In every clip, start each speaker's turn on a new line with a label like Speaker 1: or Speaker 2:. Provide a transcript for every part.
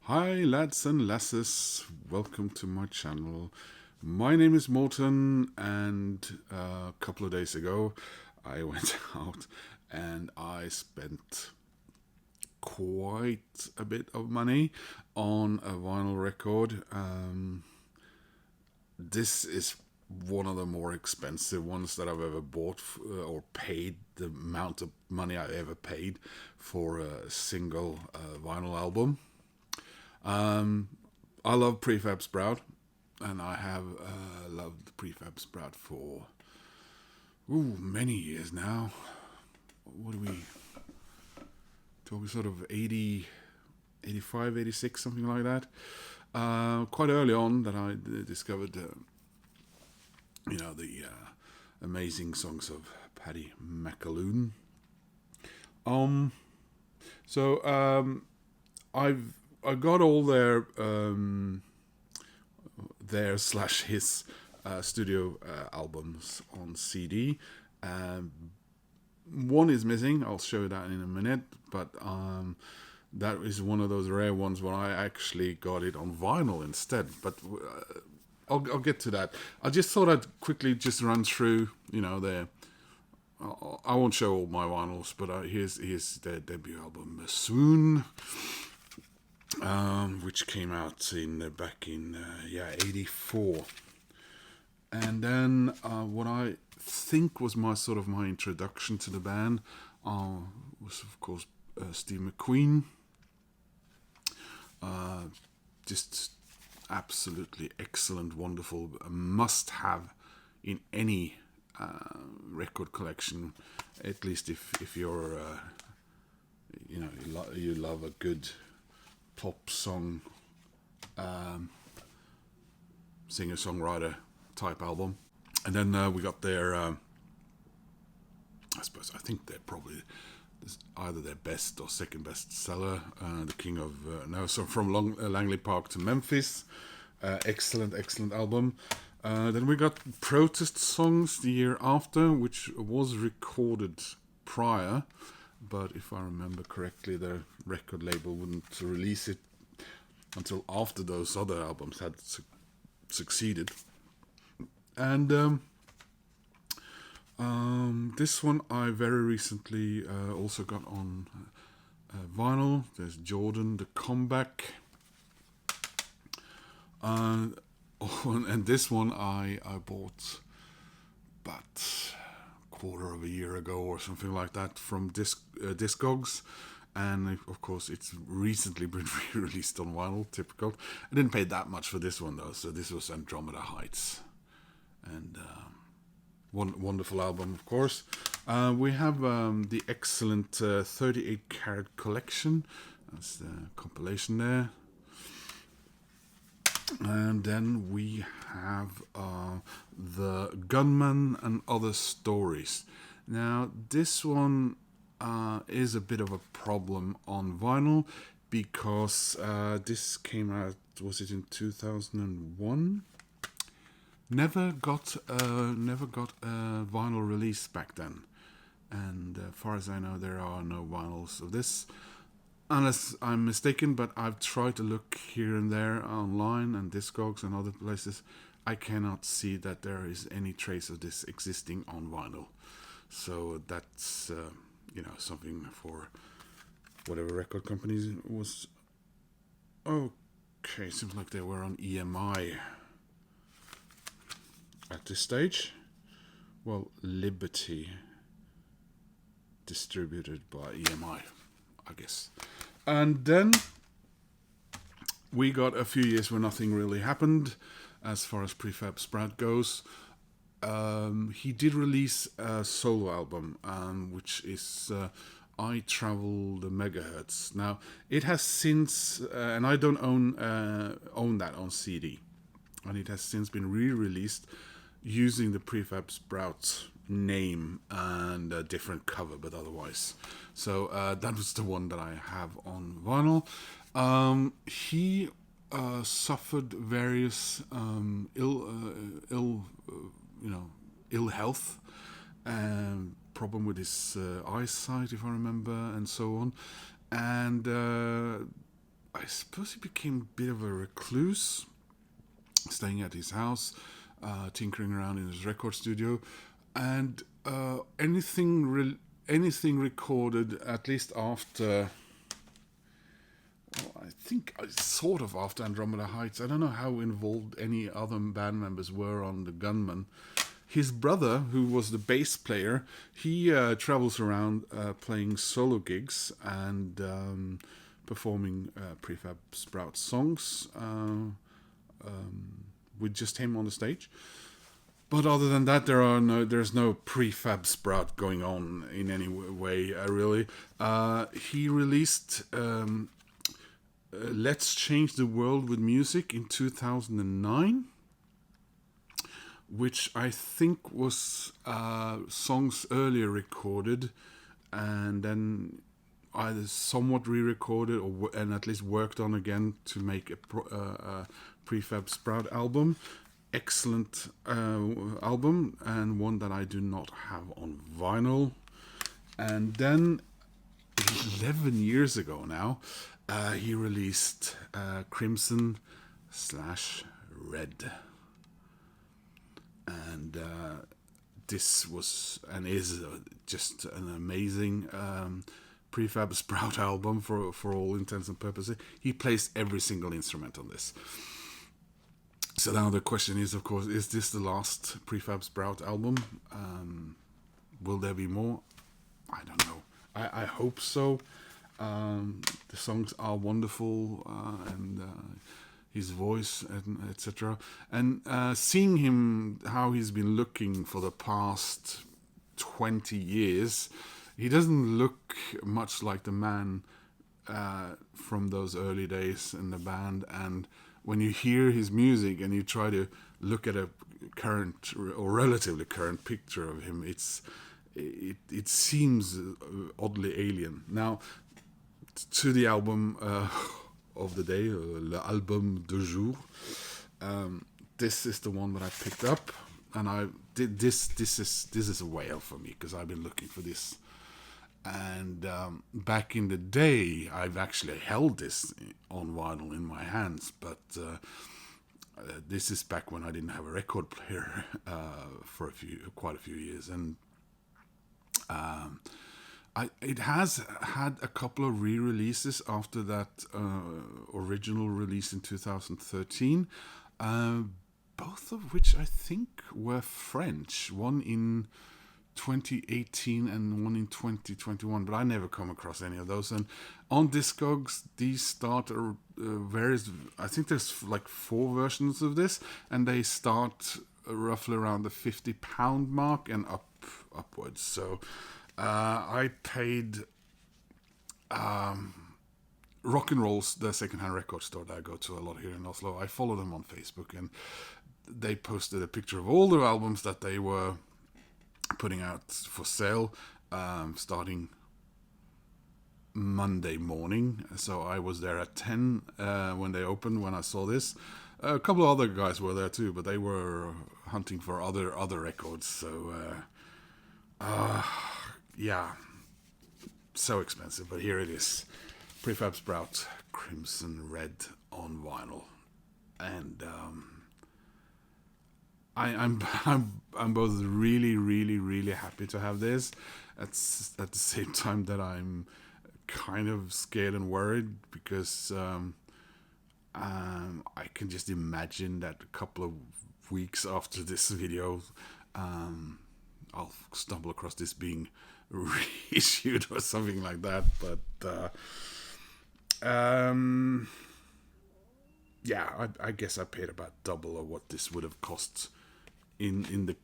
Speaker 1: Hi lads and lasses, welcome to my channel. My name is Morten, and a couple of days ago I went out and I spent quite a bit of money on a vinyl record. This is one of the more expensive ones that I've ever bought or paid, the amount of money I ever paid for a single vinyl album. I love Prefab Sprout, and I have loved Prefab Sprout for many years now. What are we talking? Sort of 80, 85, 86, something like that. Quite early on that I discovered, the amazing songs of Paddy McAloon. I got all their slash his studio albums on CD. One is missing. I'll show that in a minute, but that is one of those rare ones where I actually got it on vinyl instead. But I'll get to that. I just thought I'd quickly just run through, their. I won't show all my vinyls, but here's their debut album, Swoon, which came out back in '84. And then what I think was my introduction to the band was, of course, Steve McQueen. Just absolutely excellent, wonderful, must-have in any record collection. At least if you're, you love a good pop song, singer-songwriter type album. And then we got their, I think they're probably either their best or second best seller, The King of, from Langley Park to Memphis. Excellent album. Then we got Protest Songs the year after, which was recorded prior, but if I remember correctly, the record label wouldn't release it until after those other albums had succeeded. And this one I very recently also got on vinyl. There's Jordan, The Comeback. And this one I bought about quarter of a year ago or something like that from Discogs, and of course it's recently been re-released on vinyl. Typical. I didn't pay that much for this one though, so this was Andromeda Heights, and wonderful album, of course. We have the excellent 38 Carat Collection. That's the compilation there. And then we have the Gunman and Other Stories. Now, this one is a bit of a problem on vinyl because this came out, was it in 2001? Never got a vinyl release back then. And as far as I know, there are no vinyls of this. Unless I'm mistaken, but I've tried to look here and there online and Discogs and other places. I cannot see that there is any trace of this existing on vinyl. So that's, something for whatever record companies was. Okay, seems like they were on EMI at this stage. Well, Liberty, distributed by EMI, I guess. And then we got a few years where nothing really happened as far as Prefab Sprout goes. He did release a solo album, which is I Travel the Megahertz. Now, it has since, and I don't own that on CD, and it has since been re-released using the Prefab Sprout name and a different cover, but otherwise. So that was the one that I have on vinyl. He suffered various ill health, problem with his eyesight, if I remember, and so on. And I suppose he became a bit of a recluse, staying at his house, tinkering around in his record studio, and anything recorded at least after. Well, I think sort of after Andromeda Heights. I don't know how involved any other band members were on the Gunman. His brother, who was the bass player, he travels around playing solo gigs and performing Prefab Sprout songs with just him on the stage. But other than that, there's no Prefab Sprout going on in any way, really. He released Let's Change the World with Music in 2009. Which I think was songs earlier recorded and then either somewhat re-recorded and at least worked on again to make a Prefab Sprout album. Excellent album, and one that I do not have on vinyl. And then 11 years ago now, he released Crimson/Red. And this was and is just an amazing Prefab Sprout album for all intents and purposes. He plays every single instrument on this. So now the question is, of course, is this the last Prefab Sprout album? Will there be more? I don't know. I hope so. The songs are wonderful and his voice, and etc. And seeing him, how he's been looking for the past 20 years, he doesn't look much like the man from those early days in the band. And when you hear his music and you try to look at a current or relatively current picture of him, it seems oddly alien. Now, to the album of the day, l'album du jour. This is the one that I picked up, and I did this is a whale for me because I've been looking for this. And back in the day, I've actually held this on vinyl in my hands, but this is back when I didn't have a record player for quite a few years, and it has had a couple of re-releases after that original release in 2013, both of which I think were French. One in 2018 and one in 2021, but I never come across any of those. And on Discogs, these start various. I think there's like 4 versions of this, and they start roughly around the £50 mark and upwards. So. I paid Råkk Rålls, the secondhand record store that I go to a lot here in Oslo. I follow them on Facebook, and they posted a picture of all the albums that they were putting out for sale, starting Monday morning. So I was there at 10 when they opened, when I saw this. A couple of other guys were there too, but they were hunting for other records. So yeah, so expensive, but here it is. Prefab Sprout, Crimson Red on vinyl, and I'm both really happy to have this. At the same time that I'm kind of scared and worried because I can just imagine that a couple of weeks after this video, I'll stumble across this being reissued or something like that. But yeah, I guess I paid about double of what this would have cost in the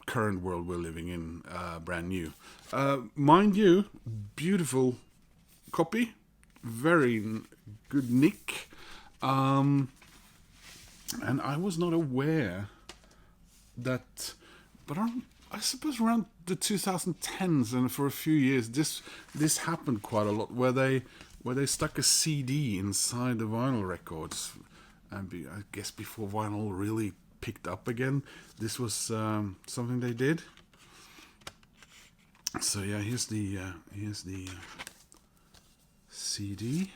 Speaker 1: current world we're living in, brand new. Mind you, beautiful copy, very good nick, and I was not aware that, but I suppose around the 2010s and for a few years, this happened quite a lot, where they stuck a CD inside the vinyl records, and I guess before vinyl really picked up again, this was something they did. So yeah, here's the CD.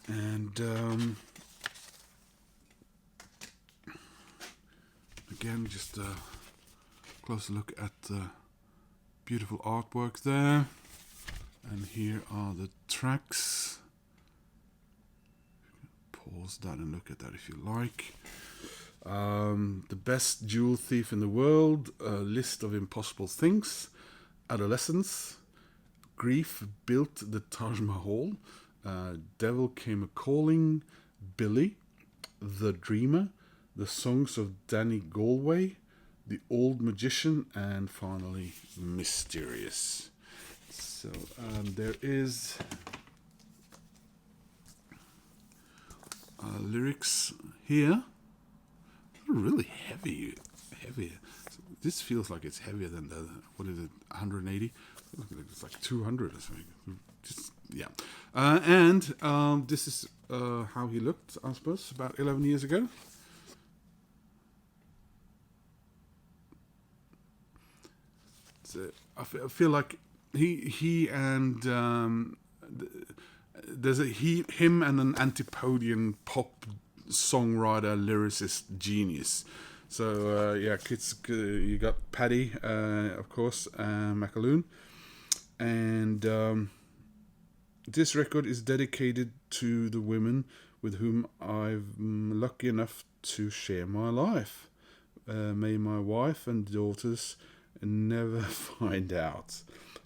Speaker 1: And again, just a closer look at the beautiful artwork there. And here are the tracks. Pause that and look at that if you like. The best jewel thief in the world, a list of impossible things, adolescence, grief built the Taj Mahal, devil came a calling, Billy, the dreamer, the songs of Danny Galway, the old magician, and finally mysterious. So there is lyrics here. Really heavy. This feels like it's heavier than the, what is it, 180? It's like 200 or something. Just, yeah. And this is how he looked, I suppose, about 11 years ago. So I feel like he and there's him and an Antipodean pop songwriter, lyricist genius. So yeah, kids, you got Paddy, of course, McAloon, and this record is dedicated to the women with whom I'm lucky enough to share my life. May my wife and daughters never find out.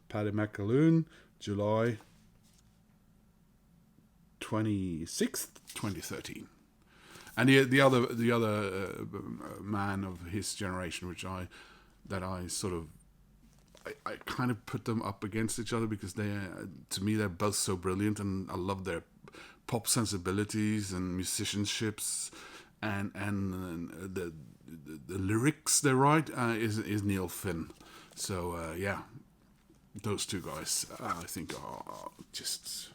Speaker 1: Paddy McAloon, July 26th, 2013. And the other man of his generation, which I kind of put them up against each other because to me they're both so brilliant, and I love their pop sensibilities and musicianships, and the lyrics they write is Neil Finn. So yeah, those two guys I think are just.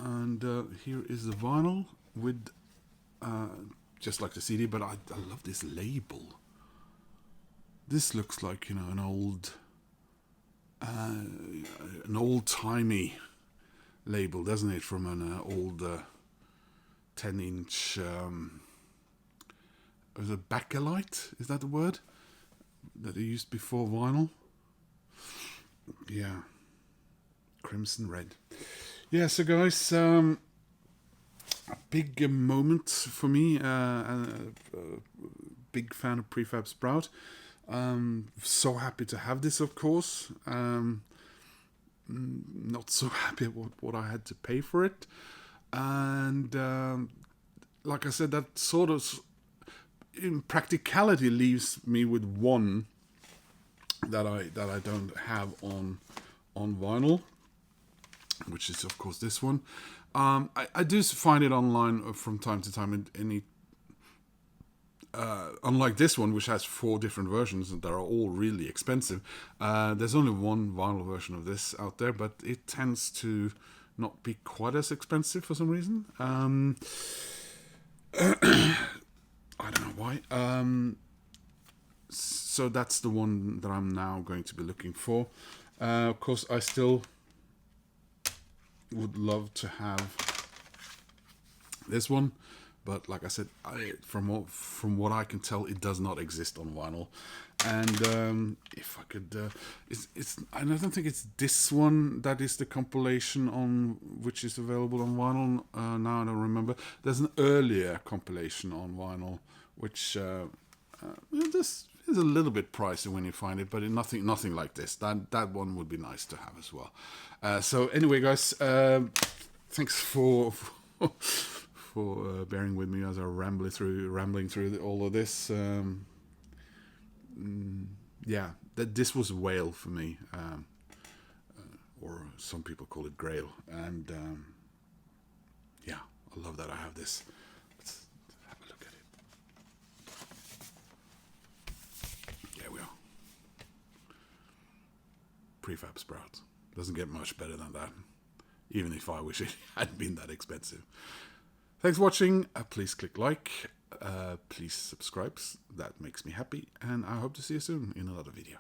Speaker 1: And here is the vinyl with just like the CD, but I love this label. This looks like, you know, an old-timey label, doesn't it? From an old 10-inch. Was it bakelite? Is that the word that they used before vinyl? Yeah, crimson red. Yeah, so guys, a big moment for me. Big fan of Prefab Sprout. So happy to have this, of course. Not so happy about what I had to pay for it. And like I said, that sort of, in practicality, leaves me with one that I don't have on vinyl, which is, of course, this one. I do find it online from time to time, and unlike this one, which has 4 different versions that are all really expensive, there's only one vinyl version of this out there, but it tends to not be quite as expensive for some reason. I don't know why. So that's the one that I'm now going to be looking for. Of course, I still would love to have this one, but like I said, from what I can tell, it does not exist on vinyl. And if I could, I don't think it's this one that is the compilation on which is available on vinyl. Now I don't remember. There's an earlier compilation on vinyl, which this is a little bit pricey when you find it, but nothing like this. That one would be nice to have as well. So anyway, guys, thanks for bearing with me as I rambling through all of this. Yeah, this was Whale for me, or some people call it Grail, and yeah, I love that I have this. Let's have a look at it. There we are. Prefab Sprout. Doesn't get much better than that, even if I wish it had been that expensive. Thanks for watching. Please click like. Please subscribe. That makes me happy. And I hope to see you soon in another video.